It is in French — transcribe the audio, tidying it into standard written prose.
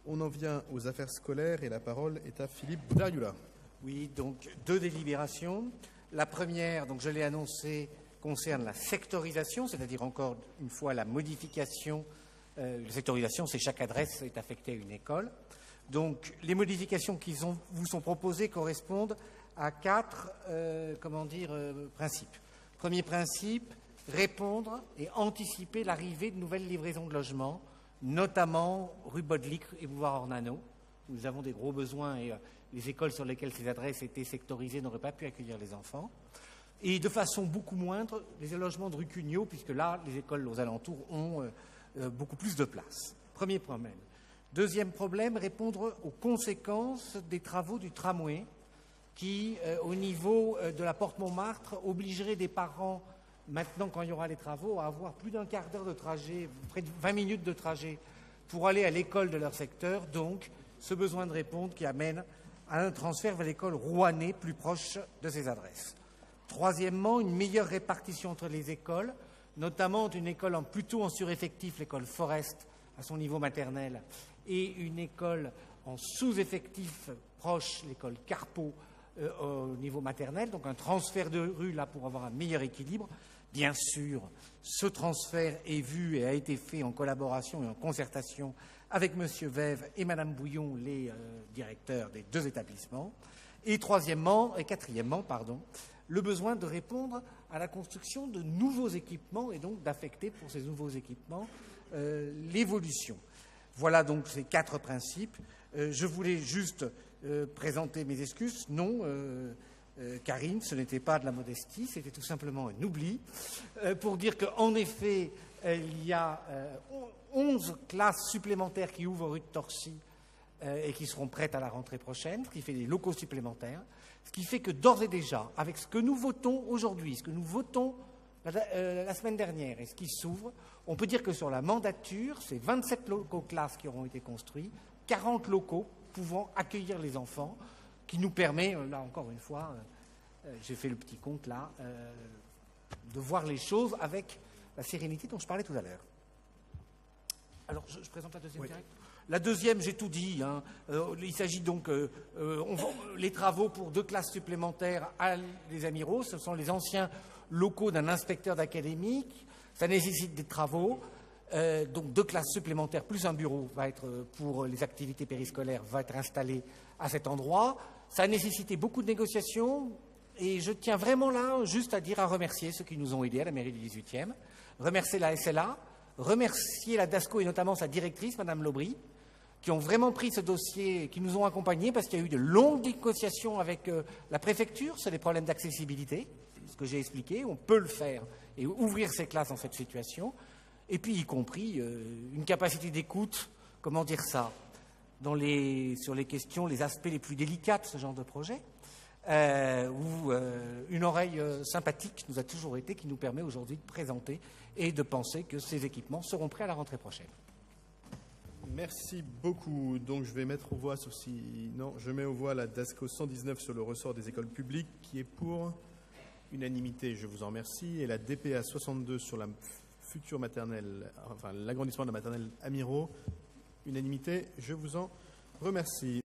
On en vient aux affaires scolaires et la parole est à Philippe Dariula. Oui, donc 2 délibérations. La première, donc je l'ai annoncé, concerne la sectorisation, c'est-à-dire encore une fois la modification. La sectorisation, c'est chaque adresse est affectée à une école. Donc les modifications qui vous sont proposées correspondent à 4 principes. Premier principe, répondre et anticiper l'arrivée de nouvelles livraisons de logements, notamment rue Bodlik et boulevard Ornano. Nous avons des gros besoins et les écoles sur lesquelles ces adresses étaient sectorisées n'auraient pas pu accueillir les enfants. Et de façon beaucoup moindre, les logements de rue Cugnot, puisque là, les écoles aux alentours ont beaucoup plus de place. Premier problème. Deuxième problème, répondre aux conséquences des travaux du tramway qui, au niveau de la porte Montmartre, obligerait des parents, maintenant quand il y aura les travaux, à avoir plus d'un quart d'heure de trajet, près de 20 minutes de trajet pour aller à l'école de leur secteur. Donc, ce besoin de répondre qui amène à un transfert vers l'école rouennais plus proche de ces adresses. Troisièmement, une meilleure répartition entre les écoles, notamment une école plutôt en sureffectif, l'école Forest, à son niveau maternel, et une école en sous-effectif proche, l'école Carpeau, au niveau maternel. Donc un transfert de rue là pour avoir un meilleur équilibre. Bien sûr, ce transfert est vu et a été fait en collaboration et en concertation avec M. Vève et Mme Bouillon, les directeurs des 2 établissements. Et quatrièmement, le besoin de répondre à la construction de nouveaux équipements et donc d'affecter pour ces nouveaux équipements l'évolution. Voilà donc ces 4 principes. Je voulais juste présenter mes excuses. Non, Karine, ce n'était pas de la modestie, c'était tout simplement un oubli, pour dire qu'en effet, il y a 11 classes supplémentaires qui ouvrent rue de Torcy et qui seront prêtes à la rentrée prochaine, ce qui fait des locaux supplémentaires, ce qui fait que d'ores et déjà, avec ce que nous votons aujourd'hui, ce que nous votons la semaine dernière et ce qui s'ouvre, on peut dire que sur la mandature, c'est 27 locaux classes qui auront été construits, 40 locaux pouvant accueillir les enfants, qui nous permet, là encore une fois, j'ai fait le petit compte là, de voir les choses avec la sérénité dont je parlais tout à l'heure. Alors, je présente la deuxième directe. La deuxième, j'ai tout dit. Il s'agit donc les travaux pour 2 classes supplémentaires à les Amiraux. Ce sont les anciens locaux d'un inspecteur d'académique. Ça nécessite des travaux. Donc 2 classes supplémentaires plus un bureau va être pour les activités périscolaires va être installé à cet endroit. Ça a nécessité beaucoup de négociations et je tiens vraiment là juste à remercier ceux qui nous ont aidés à la mairie du 18e, remercier la SLA, remercier la DASCO et notamment sa directrice, Madame Lobry, qui ont vraiment pris ce dossier, qui nous ont accompagnés parce qu'il y a eu de longues négociations avec la préfecture sur les problèmes d'accessibilité, ce que j'ai expliqué, on peut le faire et ouvrir ces classes dans cette situation. Et puis, y compris une capacité d'écoute, comment dire ça, sur les questions, les aspects les plus délicats de ce genre de projet, où une oreille sympathique nous a toujours été, qui nous permet aujourd'hui de présenter et de penser que ces équipements seront prêts à la rentrée prochaine. Merci beaucoup. Donc je vais mettre aux voix, sauf si... Non, je mets aux voix la DASCO 119 sur le ressort des écoles publiques, qui est pour unanimité, je vous en remercie, et la DPA 62 sur la future maternelle, enfin l'agrandissement de la maternelle Amiraux, unanimité, je vous en remercie.